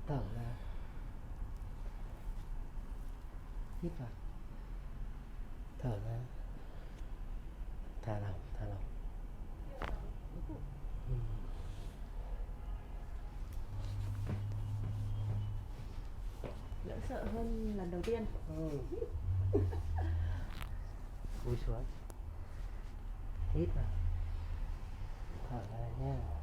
Thở ra, hít vào, thở ra, thả lỏng, thả lỏng. Đỡ sợ hơn lần đầu tiên. Cúi xuống, hít vào, thở ra nha.